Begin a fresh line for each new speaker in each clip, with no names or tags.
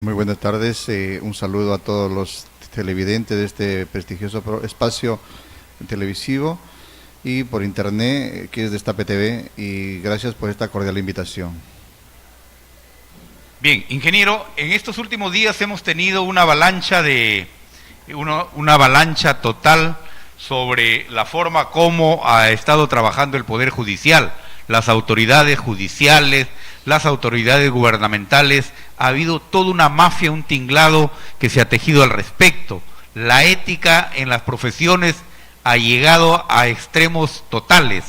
Muy buenas tardes, un saludo a todos los televidentes de este prestigioso espacio televisivo y por internet, que es Destape TV, y gracias por esta cordial invitación.
Bien, ingeniero, en estos últimos días hemos tenido una avalancha una avalancha total sobre la forma como ha estado trabajando el Poder Judicial, las autoridades judiciales, las autoridades gubernamentales. Ha habido toda una mafia, un tinglado que se ha tejido al respecto. La ética en las profesiones ha llegado a extremos totales.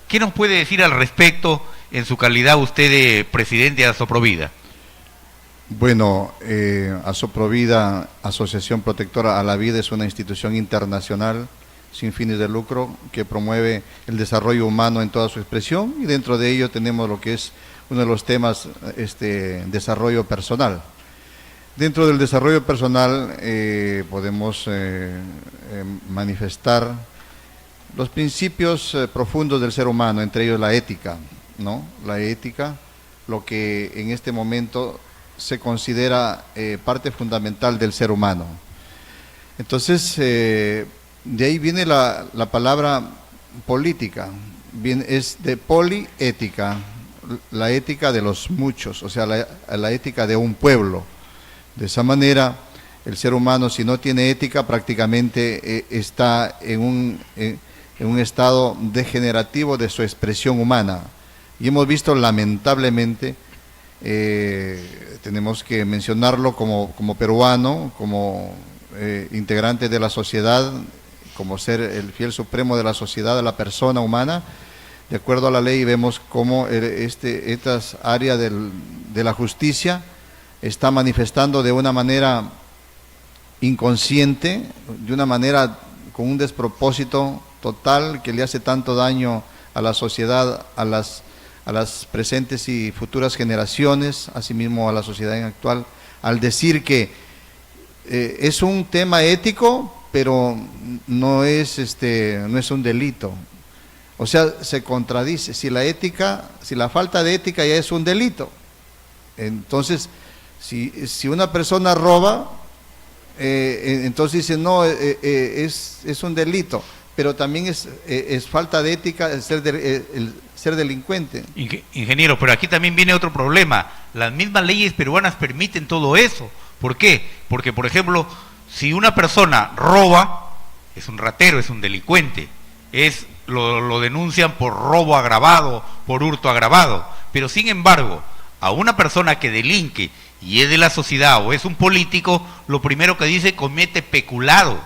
¿Qué nos puede decir al respecto en su calidad usted de presidente de Asoprovida?
Bueno, Asoprovida, Asociación Protectora a la Vida, es una institución internacional sin fines de lucro que promueve el desarrollo humano en toda su expresión, y dentro de ello tenemos lo que es uno de los temas, desarrollo personal. Dentro del desarrollo personal podemos manifestar los principios profundos del ser humano, entre ellos la ética, ¿no? La ética, lo que en este momento se considera parte fundamental del ser humano. Entonces, de ahí viene la palabra política, es de poliética, la ética de los muchos, o sea, la ética de un pueblo. De esa manera, el ser humano, si no tiene ética, prácticamente está en un estado degenerativo de su expresión humana. Y hemos visto, lamentablemente, tenemos que mencionarlo como peruano, como integrante de la sociedad, como ser el fiel supremo de la sociedad, de la persona humana. De acuerdo a la ley, vemos cómo estas áreas de la justicia está manifestando de una manera inconsciente, de una manera con un despropósito total que le hace tanto daño a la sociedad, a las presentes y futuras generaciones, asimismo a la sociedad actual, al decir que es un tema ético, pero no es un delito. O sea, se contradice. Si la falta de ética ya es un delito, entonces si una persona roba, entonces dice no, es un delito, pero también es falta de ética el ser delincuente.
Ingeniero, pero aquí también viene otro problema. Las mismas leyes peruanas permiten todo eso. ¿Por qué? Porque, por ejemplo, si una persona roba, es un ratero, es un delincuente, lo denuncian por robo agravado, por hurto agravado. Pero sin embargo, a una persona que delinque y es de la sociedad o es un político, lo primero que dice: comete peculado,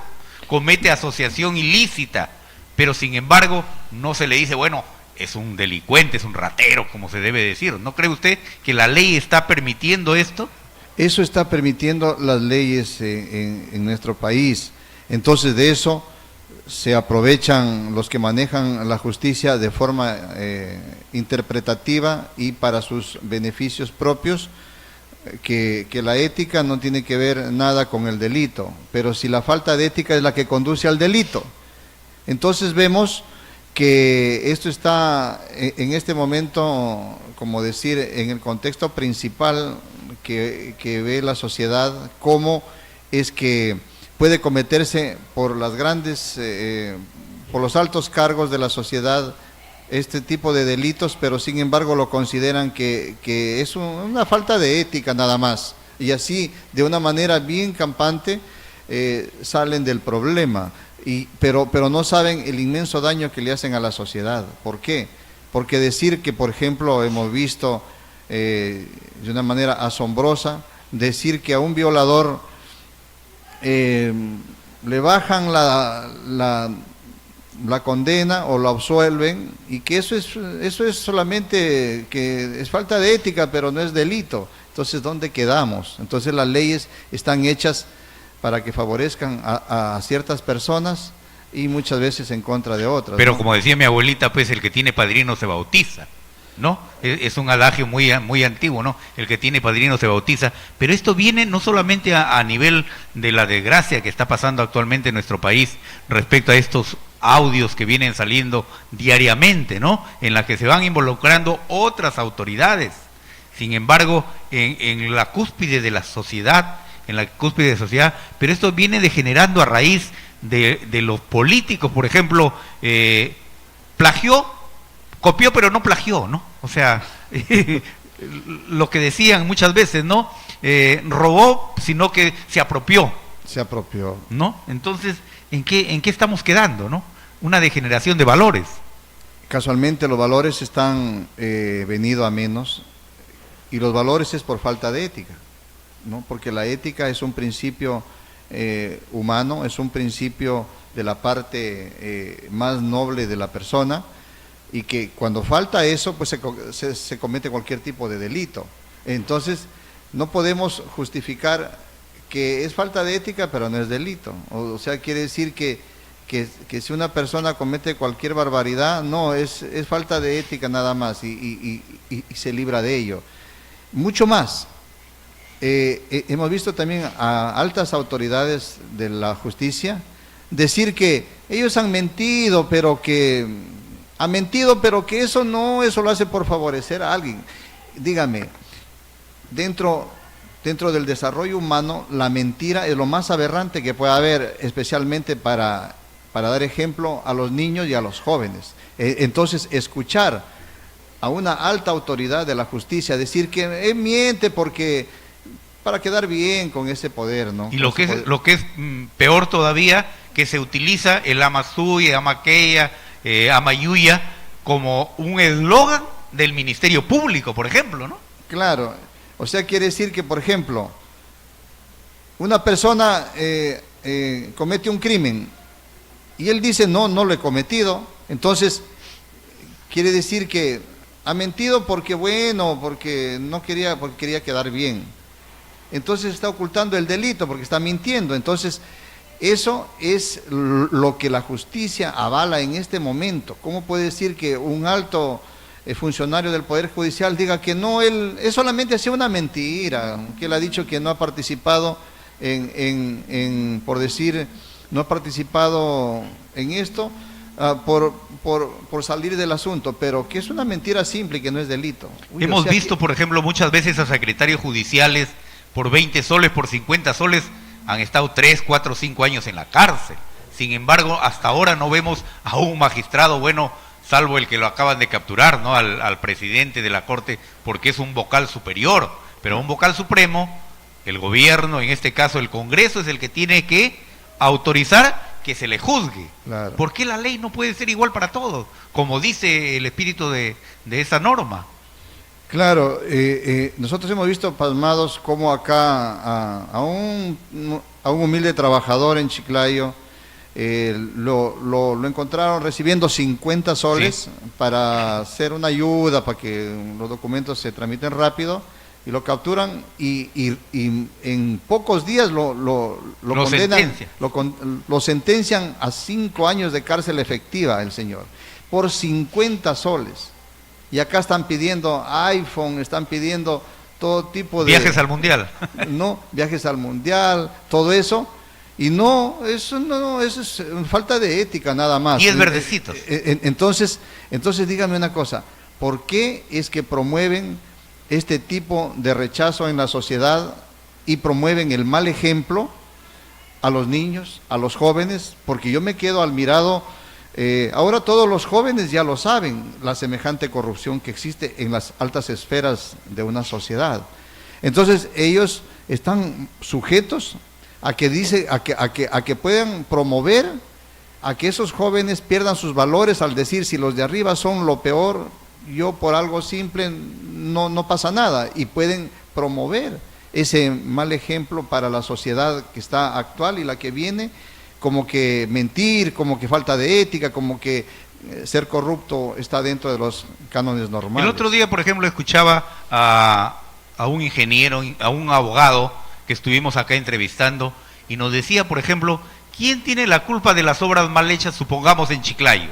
comete asociación ilícita. Pero sin embargo, no se le dice, bueno, es un delincuente, es un ratero, como se debe decir. ¿No cree usted que la ley está permitiendo esto?
Eso está permitiendo las leyes en nuestro país. Entonces, de eso se aprovechan los que manejan la justicia de forma interpretativa y para sus beneficios propios, que la ética no tiene que ver nada con el delito, pero si la falta de ética es la que conduce al delito, entonces vemos que esto está en este momento, como decir, en el contexto principal que ve la sociedad, cómo es que puede cometerse por las grandes, por los altos cargos de la sociedad, este tipo de delitos, pero sin embargo lo consideran que es una falta de ética nada más, y así de una manera bien campante salen del problema, pero no saben el inmenso daño que le hacen a la sociedad. ¿Por qué? Porque decir que, por ejemplo, hemos visto de una manera asombrosa, decir que a un violador le bajan la condena o lo absuelven, y que eso es solamente que es falta de ética, pero no es delito. Entonces, ¿dónde quedamos? Entonces las leyes están hechas para que favorezcan a ciertas personas y muchas veces en contra de otras.
Pero
¿no?
como decía mi abuelita, pues el que tiene padrino se bautiza, ¿no? Es un adagio muy antiguo, ¿no? El que tiene padrino se bautiza. Pero esto viene no solamente a nivel de la desgracia que está pasando actualmente en nuestro país respecto a estos audios que vienen saliendo diariamente, ¿no? En la que se van involucrando otras autoridades, sin embargo, en la cúspide de la sociedad, pero esto viene degenerando a raíz de los políticos, por ejemplo, copió pero no plagió, ¿no? O sea, lo que decían muchas veces, ¿no? Robó, sino que se apropió.
Se apropió.
¿No? Entonces, ¿en qué estamos quedando, no? Una degeneración de valores.
Casualmente los valores están venido a menos, y los valores es por falta de ética, ¿no? Porque la ética es un principio humano, es un principio de la parte más noble de la persona, y que cuando falta eso, pues se comete cualquier tipo de delito. Entonces, no podemos justificar que es falta de ética, pero no es delito. O sea, quiere decir que si una persona comete cualquier barbaridad, no, es falta de ética nada más, y se libra de ello. Mucho más. Hemos visto también a altas autoridades de la justicia decir que ellos han mentido, pero que eso lo hace por favorecer a alguien. Dígame, dentro del desarrollo humano, la mentira es lo más aberrante que puede haber, especialmente para dar ejemplo a los niños y a los jóvenes. Entonces, escuchar a una alta autoridad de la justicia decir que miente para quedar bien con ese poder, ¿no?
Y lo que es peor todavía, que se utiliza el ama suya, ama aquella, ama yuya, como un eslogan del Ministerio Público, por ejemplo, ¿no?
Claro. O sea, quiere decir que, por ejemplo, una persona comete un crimen y él dice, no lo he cometido, entonces quiere decir que ha mentido porque quería quedar bien. Entonces está ocultando el delito porque está mintiendo. Entonces, eso es lo que la justicia avala en este momento. ¿Cómo puede decir que un alto funcionario del Poder Judicial diga que no, él solamente hacía una mentira, que él ha dicho que no ha participado no ha participado en esto por salir del asunto, pero que es una mentira simple y que no es delito?
Hemos visto, por ejemplo, muchas veces a secretarios judiciales por 20 soles, por 50 soles, han estado 3, 4, 5 años en la cárcel. Sin embargo, hasta ahora no vemos a un magistrado, bueno, salvo el que lo acaban de capturar, ¿no? Al presidente de la Corte, porque es un vocal superior, pero un vocal supremo, el gobierno, en este caso el Congreso, es el que tiene que autorizar que se le juzgue.
Claro.
¿Por qué la ley no puede ser igual para todos? Como dice el espíritu de esa norma.
Claro, nosotros hemos visto pasmados como acá a un humilde trabajador en Chiclayo lo encontraron recibiendo 50 soles, sí, para hacer una ayuda, para que los documentos se tramiten rápido, y lo capturan y en pocos días lo condenan, lo sentencian a 5 años de cárcel efectiva el señor, por 50 soles. Y acá están pidiendo iPhone, están pidiendo todo tipo de...
Viajes al Mundial.
No, viajes al Mundial, todo eso. Y no, eso es falta de ética nada más.
10 verdecitos.
Entonces díganme una cosa, ¿por qué es que promueven este tipo de rechazo en la sociedad y promueven el mal ejemplo a los niños, a los jóvenes? Porque yo me quedo admirado. Ahora todos los jóvenes ya lo saben, la semejante corrupción que existe en las altas esferas de una sociedad. Entonces ellos están sujetos a que puedan promover a que esos jóvenes pierdan sus valores al decir, si los de arriba son lo peor, yo por algo simple no pasa nada, y pueden promover ese mal ejemplo para la sociedad que está actual y la que viene, como que mentir, como que falta de ética, como que ser corrupto está dentro de los cánones normales.
El otro día, por ejemplo, escuchaba a un ingeniero, a un abogado que estuvimos acá entrevistando, y nos decía, por ejemplo, ¿quién tiene la culpa de las obras mal hechas, supongamos, en Chiclayo?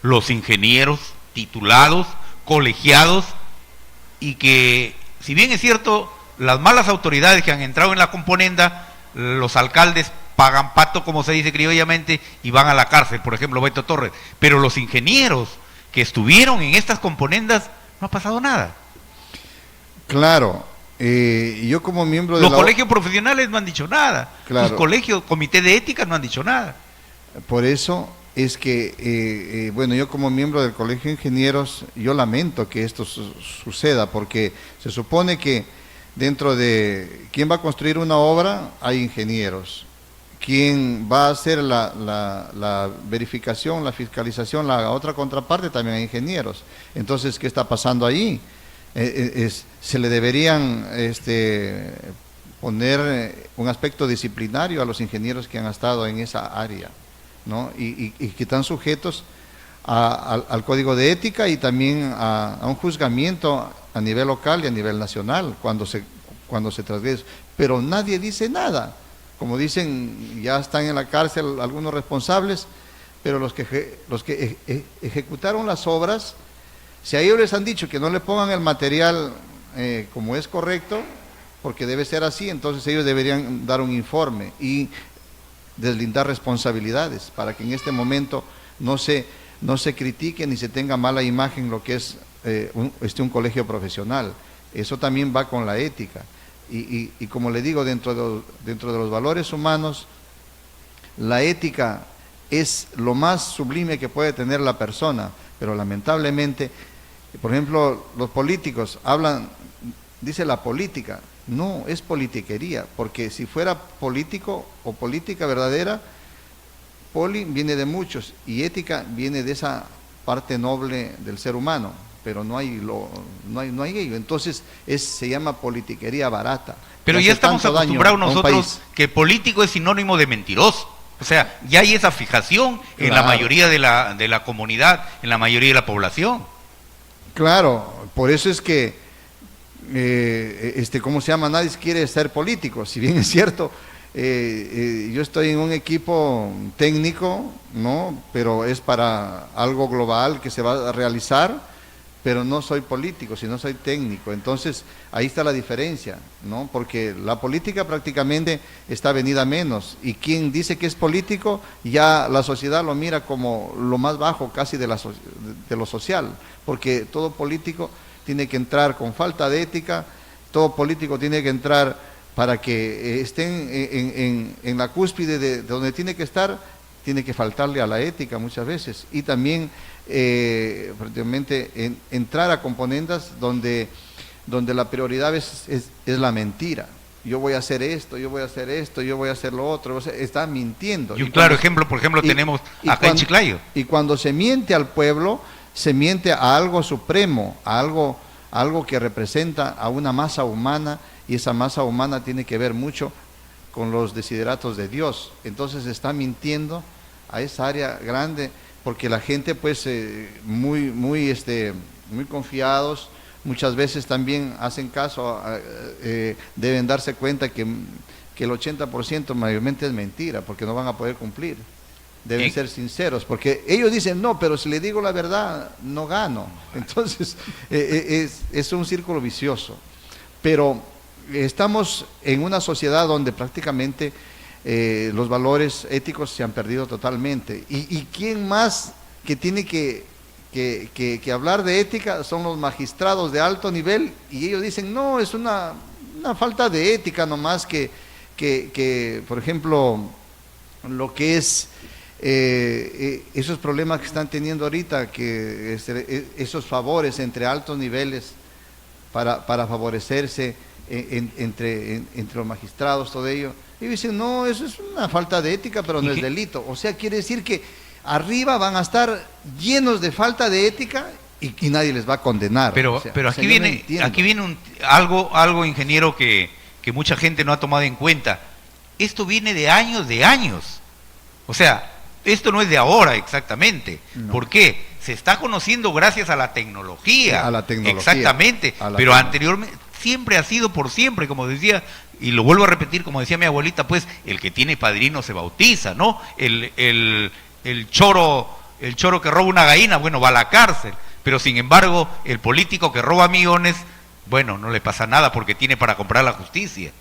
Los ingenieros titulados, colegiados, y que, si bien es cierto, las malas autoridades que han entrado en la componenda, los alcaldes pagan pato, como se dice criollamente, y van a la cárcel, por ejemplo, Beto Torres, pero los ingenieros que estuvieron en estas componendas, no ha pasado nada.
Claro, yo como miembro de
Los
la...
colegios profesionales no han dicho nada.
Claro.
Los colegios, comité de ética no han dicho nada.
Por eso es que, bueno, yo como miembro del Colegio de Ingenieros, yo lamento que esto suceda, porque se supone que dentro de quién va a construir una obra hay ingenieros, quién va a hacer la verificación, la fiscalización, la otra contraparte también hay ingenieros. Entonces, ¿qué está pasando ahí? Se le deberían poner un aspecto disciplinario a los ingenieros que han estado en esa área, ¿no? Y que están sujetos al código de ética y también a un juzgamiento a nivel local y a nivel nacional cuando se transgrede. Pero nadie dice nada. Como dicen, ya están en la cárcel algunos responsables, pero los que ejecutaron las obras, si a ellos les han dicho que no le pongan el material como es correcto, porque debe ser así, entonces ellos deberían dar un informe y deslindar responsabilidades para que en este momento no se critique ni se tenga mala imagen lo que es un colegio profesional. Eso también va con la ética. Y como le digo, dentro de los valores humanos, la ética es lo más sublime que puede tener la persona, pero lamentablemente, por ejemplo, los políticos hablan, dice la política, no, es politiquería, porque si fuera político o política verdadera, poli viene de muchos y ética viene de esa parte noble del ser humano, pero no hay ello. Entonces se llama politiquería barata.
Pero ya estamos acostumbrados nosotros que político es sinónimo de mentiroso. O sea, ya hay esa fijación en la mayoría de la comunidad, en la mayoría de la población.
Claro, por eso es que, ¿cómo se llama? Nadie quiere ser político, si bien es cierto. Yo estoy en un equipo técnico, ¿no? Pero es para algo global que se va a realizar, pero no soy político, sino soy técnico. Entonces, ahí está la diferencia, ¿no? Porque la política prácticamente está venida menos, y quien dice que es político, ya la sociedad lo mira como lo más bajo casi de lo social, porque todo político tiene que entrar con falta de ética, todo político tiene que entrar para que estén en la cúspide de donde tiene que estar, tiene que faltarle a la ética muchas veces, y también prácticamente entrar a componendas donde la prioridad es la mentira. Yo voy a hacer esto, yo voy a hacer esto, yo voy a hacer lo otro. O sea, está mintiendo.
Y un claro ejemplo, por ejemplo, tenemos acá en Chiclayo.
Y cuando se miente al pueblo, se miente a algo supremo, a algo que representa a una masa humana, y esa masa humana tiene que ver mucho con los desideratos de Dios. Entonces se está mintiendo a esa área grande, porque la gente pues muy confiados, muchas veces también hacen caso, deben darse cuenta que el 80% mayormente es mentira, porque no van a poder cumplir. Deben ser sinceros, porque ellos dicen, no, pero si le digo la verdad, no gano. Entonces, es un círculo vicioso. Pero estamos en una sociedad donde prácticamente los valores éticos se han perdido totalmente. ¿Y quién más que tiene que hablar de ética? Son los magistrados de alto nivel, y ellos dicen, no, es una falta de ética nomás que por ejemplo, lo que es esos problemas que están teniendo ahorita, que esos favores entre altos niveles para favorecerse entre los magistrados, todo ello. Y dicen, no, eso es una falta de ética, pero no es delito. O sea, quiere decir que arriba van a estar llenos de falta de ética y nadie les va a condenar.
Pero,
o sea,
pero aquí viene algo, ingeniero, que mucha gente no ha tomado en cuenta. Esto viene de años. O sea, esto no es de ahora exactamente. No. ¿Por qué? Se está conociendo gracias a la tecnología.
A la tecnología.
Exactamente. Pero anteriormente siempre ha sido por siempre, como decía, y lo vuelvo a repetir, como decía mi abuelita, pues el que tiene padrino se bautiza, ¿no? El choro que roba una gallina, bueno, va a la cárcel, pero sin embargo el político que roba millones, bueno, no le pasa nada porque tiene para comprar la justicia.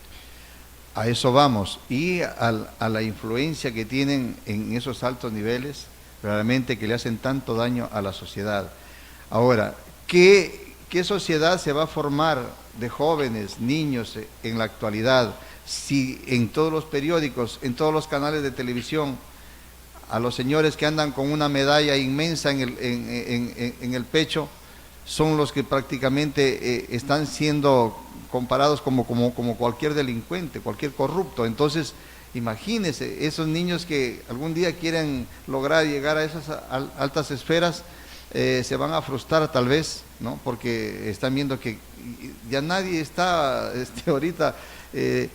A eso vamos, y a la influencia que tienen en esos altos niveles, realmente que le hacen tanto daño a la sociedad. Ahora, ¿qué sociedad se va a formar de jóvenes, niños en la actualidad, si en todos los periódicos, en todos los canales de televisión, a los señores que andan con una medalla inmensa en el pecho, son los que prácticamente están siendo comparados como cualquier delincuente, cualquier corrupto. Entonces, imagínense, esos niños que algún día quieren lograr llegar a esas altas esferas, se van a frustrar tal vez, ¿no? Porque están viendo que ya nadie está ahorita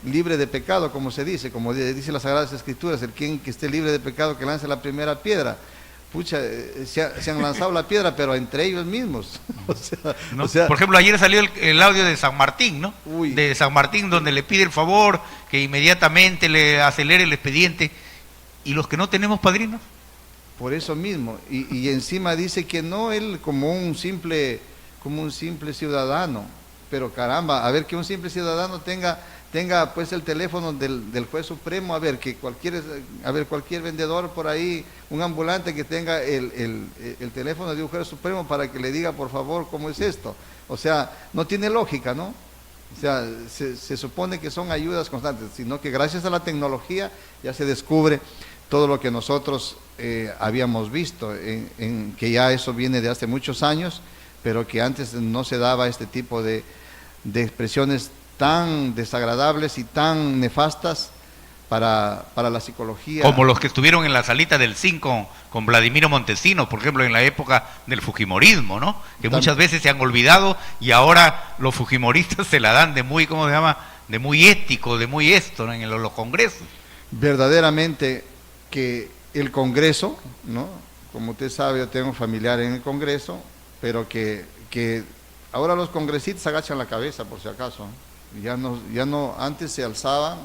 libre de pecado, como se dice, como dice las Sagradas Escrituras, el quien que esté libre de pecado que lance la primera piedra. Pucha, se han lanzado la piedra, pero entre ellos mismos.
¿No? Por ejemplo, ayer salió el audio de San Martín, ¿no?
Uy.
De San Martín, donde le pide el favor que inmediatamente le acelere el expediente. ¿Y los que no tenemos padrinos?
Por eso mismo. Y encima dice que no él como un simple ciudadano. Pero caramba, a ver que un simple ciudadano tenga pues el teléfono del juez supremo, a ver cualquier vendedor por ahí, un ambulante que tenga el teléfono de un juez supremo para que le diga por favor cómo es esto. O sea, no tiene lógica, ¿no? O sea, se supone que son ayudas constantes, sino que gracias a la tecnología ya se descubre todo lo que nosotros habíamos visto, en que ya eso viene de hace muchos años, pero que antes no se daba este tipo de expresiones tan desagradables y tan nefastas para la psicología.
Como los que estuvieron en la salita del zinc con Vladimiro Montesinos, por ejemplo, en la época del fujimorismo, ¿no? Que muchas veces se han olvidado y ahora los fujimoristas se la dan de muy, ¿cómo se llama? De muy ético, de muy esto, ¿no? En los congresos.
Verdaderamente que el Congreso, ¿no? Como usted sabe, yo tengo familiar en el Congreso, pero que ahora los congresistas agachan la cabeza por si acaso, ¿no? Ya no, antes se alzaban,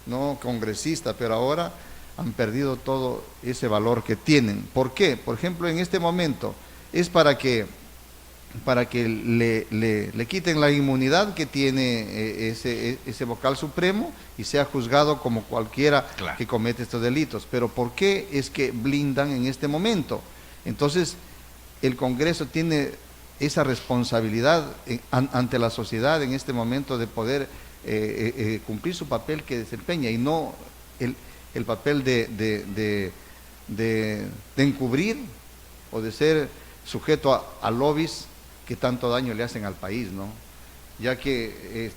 no congresistas, pero ahora han perdido todo ese valor que tienen. ¿Por qué? Por ejemplo, en este momento es para que le quiten la inmunidad que tiene ese vocal supremo y sea juzgado como cualquiera que comete estos delitos. Pero ¿por qué es que blindan en este momento? Entonces, el Congreso tiene esa responsabilidad ante la sociedad en este momento de poder cumplir su papel que desempeña y no el papel de encubrir o de ser sujeto a lobbies que tanto daño le hacen al país, ¿no? Ya que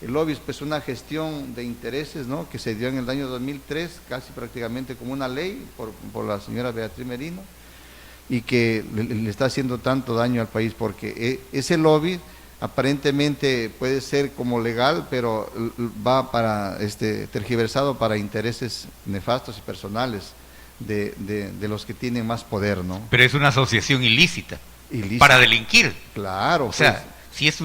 el lobby pues una gestión de intereses, ¿no? Que se dio en el año 2003, casi prácticamente como una ley por la señora Beatriz Merino, y que le está haciendo tanto daño al país, porque ese lobby aparentemente puede ser como legal, pero va para tergiversado para intereses nefastos y personales de los que tienen más poder, ¿no?
Pero es una asociación ilícita. Para delinquir.
Claro.
O sea, si es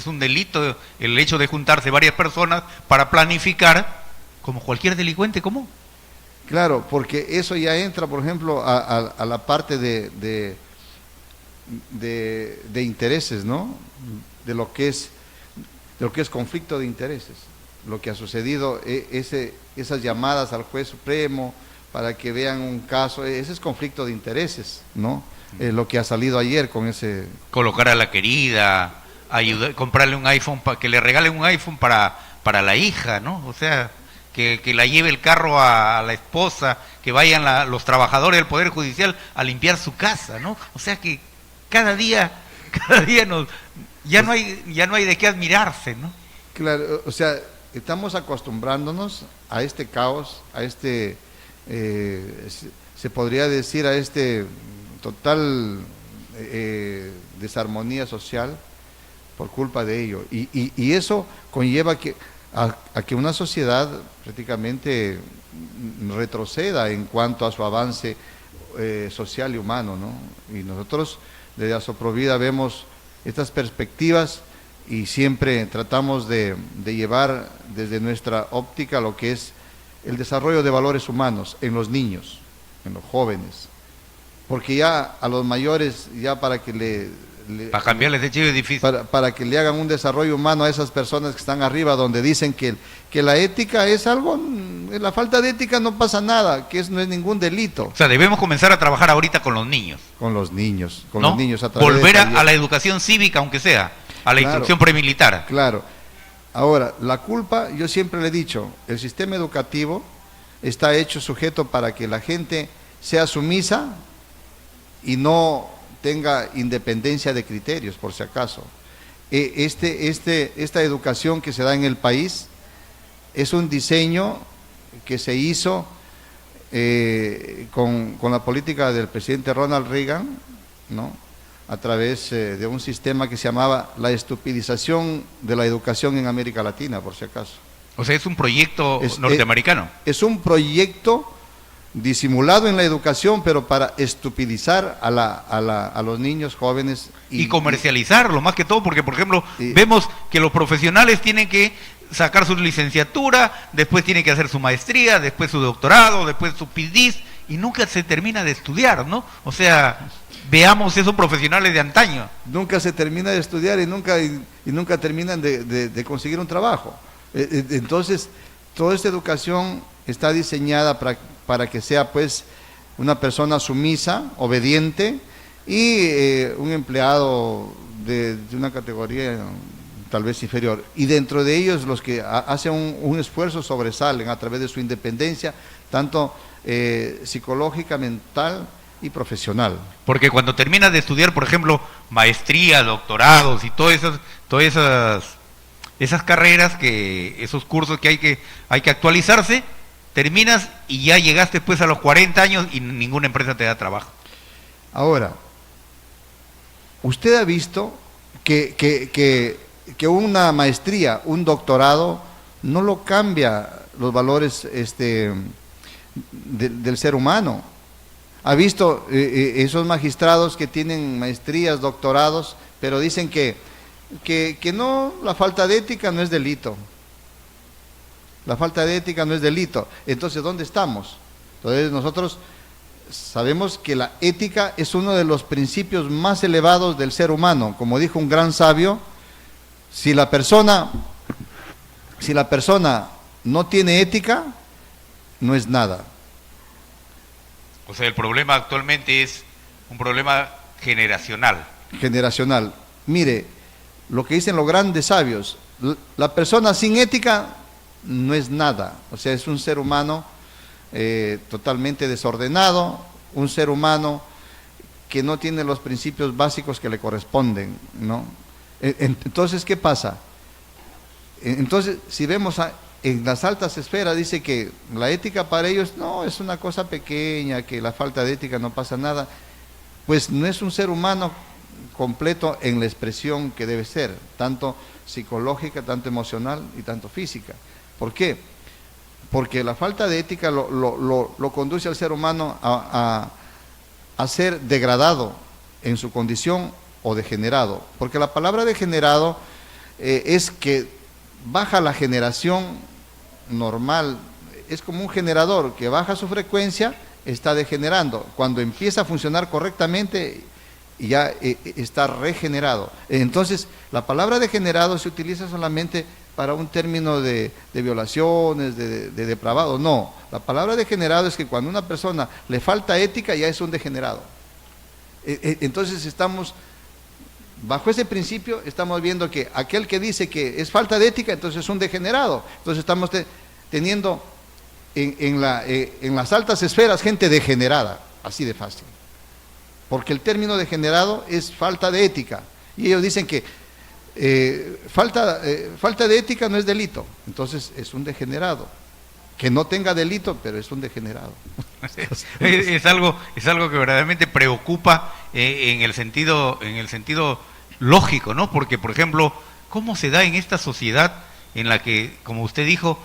un delito el hecho de juntarse varias personas para planificar, como cualquier delincuente común.
Claro, porque eso ya entra, por ejemplo, a la parte de intereses, ¿no? De lo que es conflicto de intereses. Lo que ha sucedido, esas llamadas al juez supremo para que vean un caso, ese es conflicto de intereses, ¿no? Lo que ha salido ayer con ese...
Colocar a la querida, comprarle un iPhone, que le regalen un iPhone para la hija, ¿no? O sea... Que la lleve el carro a la esposa, que vayan los trabajadores del Poder Judicial a limpiar su casa, ¿no? O sea que cada día ya no hay de qué admirarse, ¿no?
Claro, o sea, estamos acostumbrándonos a este caos, a se podría decir a total desarmonía social por culpa de ello. Y eso conlleva a que una sociedad prácticamente retroceda en cuanto a su avance social y humano, ¿no? Y nosotros desde Asoprovida vemos estas perspectivas y siempre tratamos de llevar desde nuestra óptica lo que es el desarrollo de valores humanos en los niños, en los jóvenes, porque ya a los mayores, ya para para cambiarles de chip es difícil. Para que le hagan un desarrollo humano a esas personas que están arriba, donde dicen que la ética es algo, la falta de ética no pasa nada, que no es ningún delito.
O sea, debemos comenzar a trabajar ahorita con los niños.
Con los niños,
¿no?
Los niños a través
volver a la educación cívica, aunque sea, a la instrucción premilitar.
Claro. Ahora, la culpa, yo siempre le he dicho, el sistema educativo está hecho sujeto para que la gente sea sumisa y no tenga independencia de criterios, por si acaso. Esta educación que se da en el país es un diseño que se hizo con la política del presidente Ronald Reagan, ¿no? A través de un sistema que se llamaba la estupidización de la educación en América Latina, por si acaso.
O sea, es un proyecto norteamericano.
Es un proyecto disimulado en la educación, pero para estupidizar a los niños jóvenes.
Y comercializarlo, más que todo, porque, por ejemplo, vemos que los profesionales tienen que sacar su licenciatura, después tienen que hacer su maestría, después su doctorado, después su PhD, y nunca se termina de estudiar, ¿no? O sea, veamos esos profesionales de antaño.
Nunca se termina de estudiar y nunca terminan de conseguir un trabajo. Entonces, toda esta educación está diseñada para que sea, pues, una persona sumisa, obediente, y un empleado de una categoría tal vez inferior. Y dentro de ellos los que hacen un esfuerzo sobresalen a través de su independencia, tanto psicológica, mental y profesional.
Porque cuando terminas de estudiar, por ejemplo, maestría, doctorados y todas esas carreras, esos cursos que hay que actualizarse, terminas y ya llegaste pues a los 40 años y ninguna empresa te da trabajo.
Ahora, usted ha visto que una maestría, un doctorado, no lo cambia los valores del ser humano. Ha visto esos magistrados que tienen maestrías, doctorados, pero dicen que no, la falta de ética no es delito. La falta de ética no es delito. Entonces, ¿dónde estamos? Entonces, nosotros sabemos que la ética es uno de los principios más elevados del ser humano. Como dijo un gran sabio, si la persona no tiene ética, no es nada.
O sea, el problema actualmente es un problema generacional.
Generacional. Mire, lo que dicen los grandes sabios, la persona sin ética no es nada. O sea, es un ser humano totalmente desordenado, un ser humano que no tiene los principios básicos que le corresponden, ¿no? Entonces, ¿qué pasa? Entonces, si vemos en las altas esferas, dice que la ética para ellos no es una cosa pequeña, que la falta de ética no pasa nada. Pues no es un ser humano completo en la expresión que debe ser, tanto psicológica, tanto emocional y tanto física. ¿Por qué? Porque la falta de ética lo conduce al ser humano a ser degradado en su condición o degenerado. Porque la palabra degenerado es que baja la generación normal, es como un generador que baja su frecuencia, está degenerando. Cuando empieza a funcionar correctamente, ya está regenerado. Entonces, la palabra degenerado se utiliza solamente para un término de violaciones, de depravado. No, la palabra degenerado es que cuando a una persona le falta ética, ya es un degenerado. Entonces estamos, bajo ese principio, estamos viendo que aquel que dice que es falta de ética, entonces es un degenerado. Entonces estamos teniendo en las altas esferas gente degenerada, así de fácil. Porque el término degenerado es falta de ética. Y ellos dicen que falta de ética no es delito. Entonces es un degenerado. Que no tenga delito, pero es un degenerado.
Es algo que verdaderamente preocupa en el sentido lógico, ¿no? Porque, por ejemplo, ¿cómo se da en esta sociedad en la que, como usted dijo,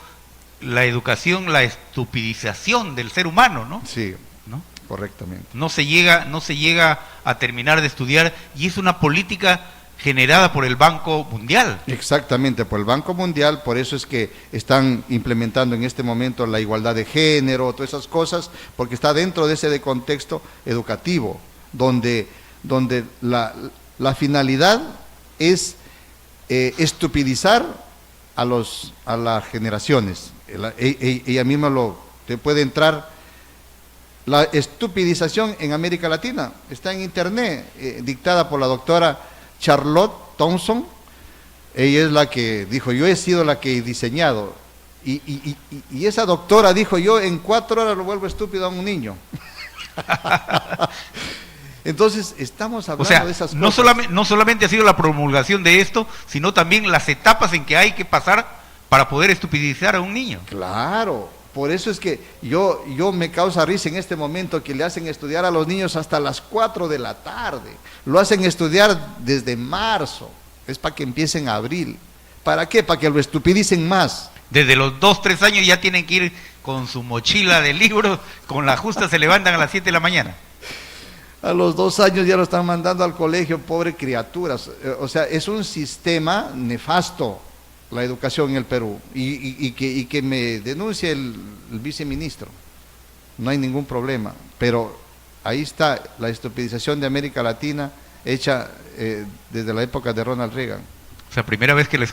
la educación, la estupidización del ser humano, ¿no?
Sí,
¿no?
Correctamente.
No se llega a terminar de estudiar, y es una política generada por el Banco Mundial.
Exactamente, por el Banco Mundial. Por eso es que están implementando en este momento la igualdad de género, todas esas cosas, porque está dentro de ese contexto educativo, donde la finalidad es estupidizar a las generaciones. Ella misma te puede entrar. La estupidización en América Latina está en internet, dictada por la doctora Charlotte Thompson, Ella es la que dijo, yo he sido la que he diseñado. Y esa doctora dijo, yo en 4 horas lo vuelvo estúpido a un niño. Entonces, estamos hablando de esas cosas.
No solamente ha sido la promulgación de esto, sino también las etapas en que hay que pasar para poder estupidizar a un niño.
Claro, por eso es que yo me causa risa en este momento que le hacen estudiar a los niños hasta las 4 de la tarde. Lo hacen estudiar desde marzo. Es para que empiecen a abril. ¿Para qué? Para que lo estupidicen más.
Desde los 2, 3 años ya tienen que ir con su mochila de libros, con la justa se levantan a las 7 de la mañana.
A los 2 años ya lo están mandando al colegio, pobre criaturas. O sea, es un sistema nefasto la educación en el Perú. Y que me denuncie el viceministro. No hay ningún problema. Pero ahí está la estupidización de América Latina hecha desde la época de Ronald Reagan.
O sea, primera vez que lo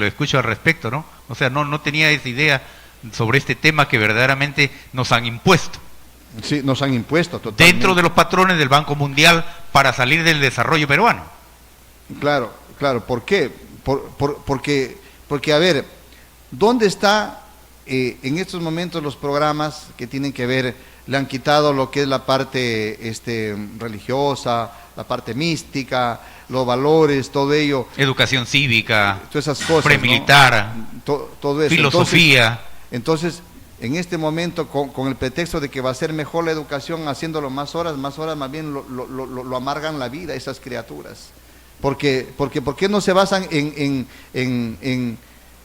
escucho al respecto, ¿no? O sea, no tenía esa idea sobre este tema que verdaderamente nos han impuesto.
Sí, nos han impuesto totalmente.
Dentro de los patrones del Banco Mundial para salir del desarrollo peruano.
Claro. ¿Por qué? Porque, a ver, ¿dónde está en estos momentos los programas que tienen que ver, le han quitado lo que es la parte religiosa, la parte mística, los valores, todo ello?
Educación cívica,
todas esas cosas,
premilitar,
¿no? Todo eso.
filosofía.
Entonces, en este momento, con el pretexto de que va a ser mejor la educación, haciéndolo más horas, más bien lo amargan la vida esas criaturas. ¿Por qué no se basan en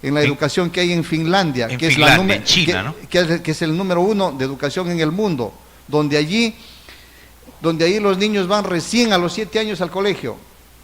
la educación que hay en Finlandia?
En
que
Finlandia,
es
en China, ¿no?
Que es el número 1 de educación en el mundo, donde ahí los niños van recién a los 7 años al colegio,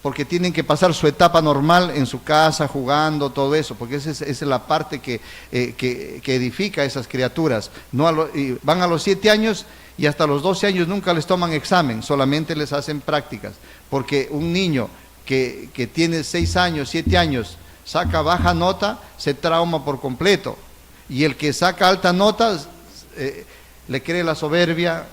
porque tienen que pasar su etapa normal en su casa, jugando, todo eso, porque esa es la parte que edifica a esas criaturas. Van a los 7 años y hasta los 12 años nunca les toman examen, solamente les hacen prácticas, porque un niño que tiene 6 años, 7 años, saca baja nota, se trauma por completo, y el que saca alta nota le cree la soberbia,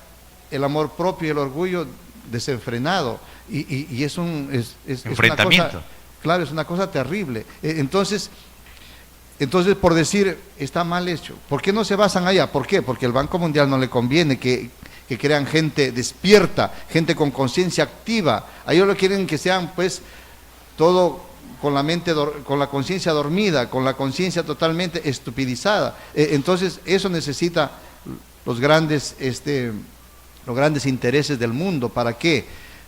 el amor propio y el orgullo desenfrenado, y es
enfrentamiento.
una cosa, claro, es una cosa terrible. Entonces, por decir, está mal hecho. ¿Por qué no se basan allá? ¿Por qué? Porque el Banco Mundial no le conviene que crean gente despierta, gente con conciencia activa. A ellos lo quieren que sean, pues, todo con la mente, con la conciencia dormida, con la conciencia totalmente estupidizada. Entonces, eso necesita los grandes intereses del mundo. ¿Para qué?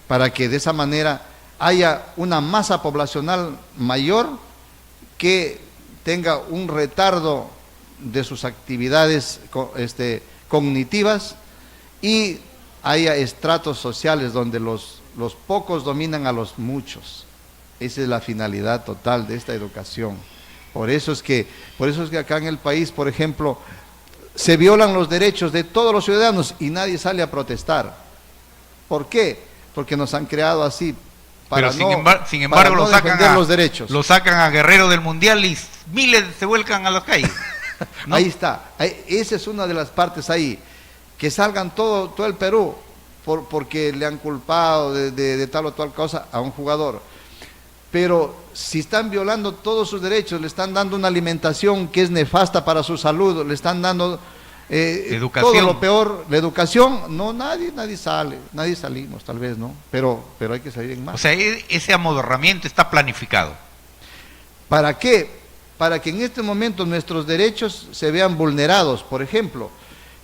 Para que de esa manera haya una masa poblacional mayor que tenga un retardo de sus actividades cognitivas, y haya estratos sociales donde los pocos dominan a los muchos. Esa es la finalidad total de esta educación. Por eso es que acá en el país, por ejemplo, se violan los derechos de todos los ciudadanos y nadie sale a protestar. ¿Por qué? Porque nos han creado así.
Pero sin embargo
lo
sacan a Guerrero del Mundial y miles se vuelcan a las calles, ¿no?
Ahí está. Esa es una de las partes ahí. Que salgan todo el Perú porque le han culpado de tal o tal cosa a un jugador. Pero si están violando todos sus derechos, le están dando una alimentación que es nefasta para su salud, le están dando todo lo peor, la educación, no, nadie sale, nadie salimos, tal vez, ¿no? Pero hay que salir en más.
O sea, ese amodorramiento está planificado.
¿Para qué? Para que en este momento nuestros derechos se vean vulnerados. Por ejemplo,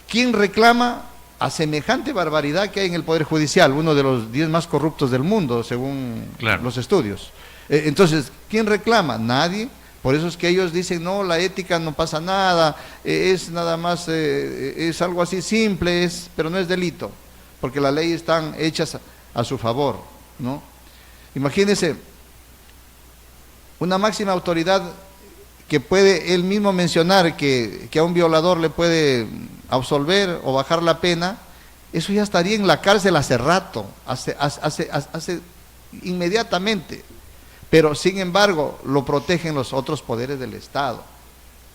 ¿quién reclama a semejante barbaridad que hay en el Poder Judicial? Uno de los 10 más corruptos del mundo, según los estudios. Entonces, ¿quién reclama? Nadie. Por eso es que ellos dicen, no, la ética no pasa nada, es nada más, es algo así simple, pero no es delito, porque las leyes están hechas a su favor, ¿no? Imagínense, una máxima autoridad que puede él mismo mencionar que a un violador le puede absolver o bajar la pena, eso ya estaría en la cárcel hace rato, hace inmediatamente. Pero sin embargo lo protegen los otros poderes del Estado,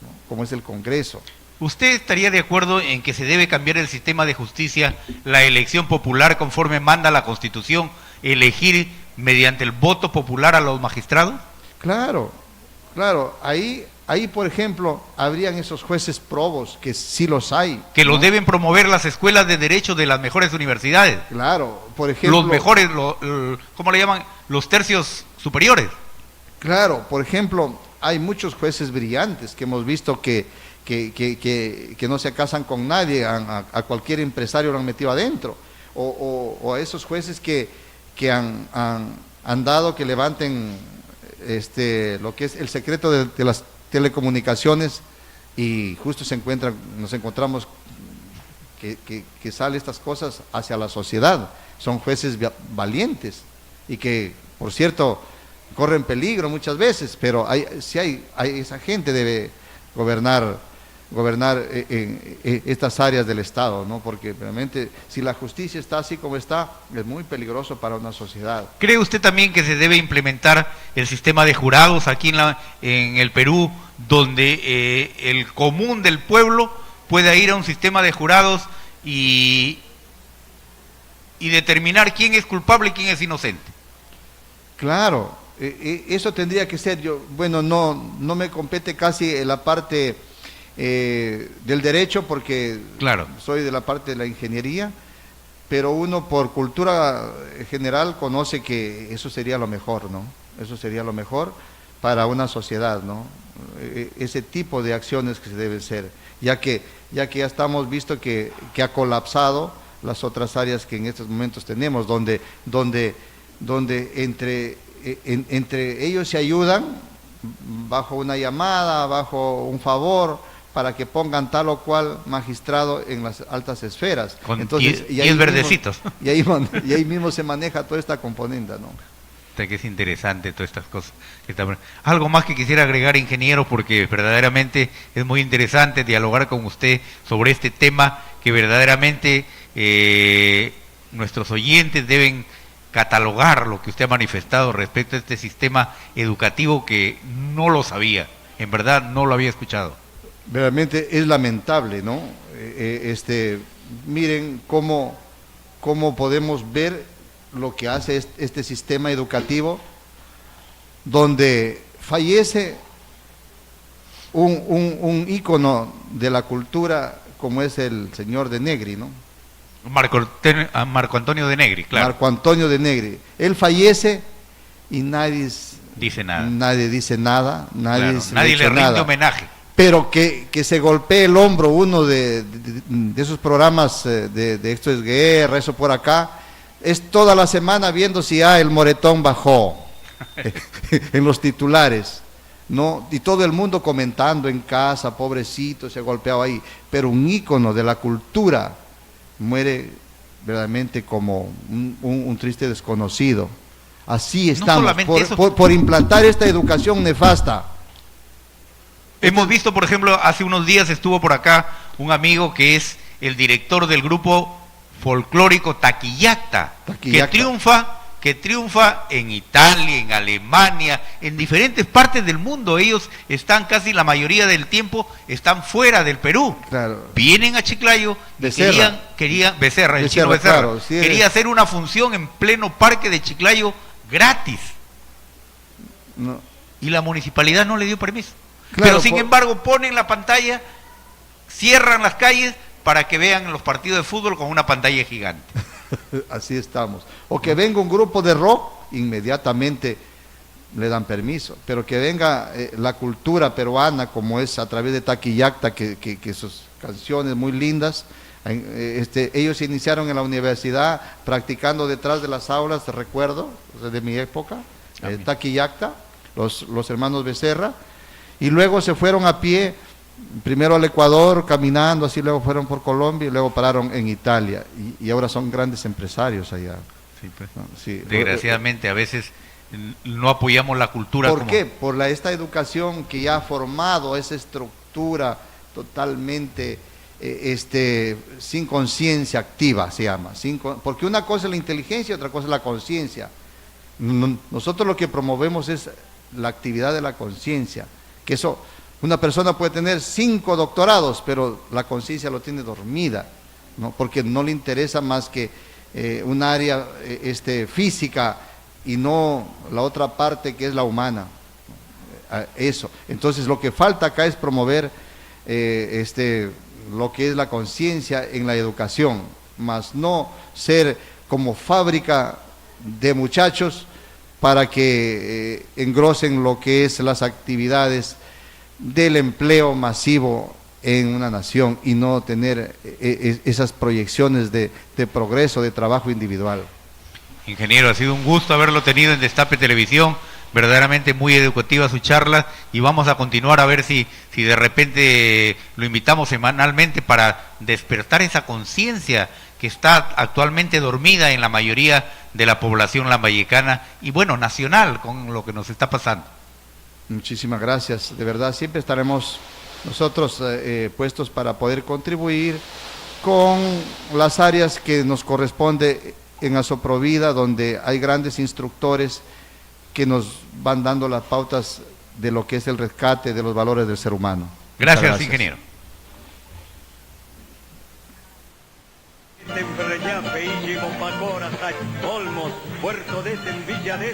¿no? Como es el Congreso.
¿Usted estaría de acuerdo en que se debe cambiar el sistema de justicia, la elección popular conforme manda la Constitución, elegir mediante el voto popular a los magistrados?
Claro, Claro, ahí por ejemplo, habrían esos jueces probos, que sí los hay.
Que
¿no?
los deben promover las escuelas de derecho de las mejores universidades.
Claro, por ejemplo.
Los mejores, ¿cómo le llaman? Los tercios superiores.
Claro, por ejemplo, hay muchos jueces brillantes que hemos visto que no se casan con nadie, a cualquier empresario lo han metido adentro. O a esos jueces que han dado que levanten lo que es el secreto de las telecomunicaciones, y justo nos encontramos que sale estas cosas hacia la sociedad. Son jueces valientes y que, por cierto, corren peligro muchas veces, pero esa gente debe gobernar en estas áreas del Estado, ¿no? Porque realmente si la justicia está así como está, es muy peligroso para una sociedad.
¿Cree usted también que se debe implementar el sistema de jurados aquí en el Perú, donde el común del pueblo pueda ir a un sistema de jurados y determinar quién es culpable y quién es inocente?
Claro, eso tendría que ser. No me compete casi la parte del derecho, porque
claro,
soy de la parte de la ingeniería, pero uno por cultura general conoce que eso sería lo mejor, ¿no? Eso sería lo mejor para una sociedad, ¿no? Ese tipo de acciones que se deben hacer, ya que ya estamos visto que ha colapsado las otras áreas que en estos momentos tenemos, donde entre ellos se ayudan bajo una llamada, bajo un favor, para que pongan tal o cual magistrado en las altas esferas.
Entonces, 10 verdecitos.
Y ahí mismo se maneja toda esta componente, ¿no?
Que es interesante todas estas cosas. Algo más que quisiera agregar, ingeniero, porque verdaderamente es muy interesante dialogar con usted sobre este tema que verdaderamente nuestros oyentes deben catalogar lo que usted ha manifestado respecto a este sistema educativo, que no lo sabía, en verdad no lo había escuchado.
Realmente es lamentable, ¿no? Miren cómo podemos ver lo que hace este sistema educativo, donde fallece un ícono de la cultura como es el señor de Negri, ¿no?
Marco Antonio de Negri, claro.
Marco Antonio de Negri. Él fallece y nadie
dice nada.
Nadie dice nada, nadie
le rinde homenaje.
Pero que se golpee el hombro uno de esos programas de Esto es Guerra, eso por acá, es toda la semana viendo si el moretón bajó en los titulares, ¿no? Y todo el mundo comentando en casa, pobrecito, se ha golpeado ahí. Pero un ícono de la cultura muere verdaderamente como un triste desconocido. Así estamos, por implantar esta educación nefasta.
Hemos visto, por ejemplo, hace unos días estuvo por acá un amigo que es el director del grupo folclórico Taquillacta, que triunfa en Italia, en Alemania, en diferentes partes del mundo. Ellos están casi la mayoría del tiempo están fuera del Perú.
Claro.
Vienen a Chiclayo,
Becerra.
Becerra, el chino Becerra, claro, sí, quería hacer una función en pleno parque de Chiclayo gratis.
No.
Y la municipalidad no le dio permiso.
Claro,
pero sin embargo ponen la pantalla, cierran las calles para que vean los partidos de fútbol con una pantalla gigante.
Así estamos. O que venga un grupo de rock, inmediatamente le dan permiso. Pero que venga la cultura peruana, como es a través de Taquillacta, que sus canciones muy lindas. Ellos se iniciaron en la universidad practicando detrás de las aulas, recuerdo, de mi época, Taquillacta, los hermanos Becerra. Y luego se fueron a pie, primero al Ecuador, caminando, así luego fueron por Colombia y luego pararon en Italia. Y ahora son grandes empresarios allá.
Sí, pues.
¿No? Sí.
Desgraciadamente a veces no apoyamos la cultura.
¿Por qué? Por esta educación que ya ha formado esa estructura totalmente sin conciencia activa, se llama. Porque una cosa es la inteligencia y otra cosa es la conciencia. Nosotros lo que promovemos es la actividad de la conciencia. Que eso, una persona puede tener 5 doctorados, pero la conciencia lo tiene dormida, ¿no? Porque no le interesa más que un área física y no la otra parte que es la humana. eso. Entonces lo que falta acá es promover lo que es la conciencia en la educación, más no ser como fábrica de muchachos para que engrosen lo que es las actividades del empleo masivo en una nación y no tener esas proyecciones de progreso, de trabajo individual.
Ingeniero, ha sido un gusto haberlo tenido en Destape Televisión, verdaderamente muy educativa su charla, y vamos a continuar a ver si de repente lo invitamos semanalmente para despertar esa conciencia que está actualmente dormida en la mayoría de la población lambayecana y bueno, nacional, con lo que nos está pasando.
Muchísimas gracias, de verdad siempre estaremos nosotros puestos para poder contribuir con las áreas que nos corresponde en Asoprovida, donde hay grandes instructores que nos van dando las pautas de lo que es el rescate de los valores del ser humano.
Gracias, ingeniero.
Puerto de Villa de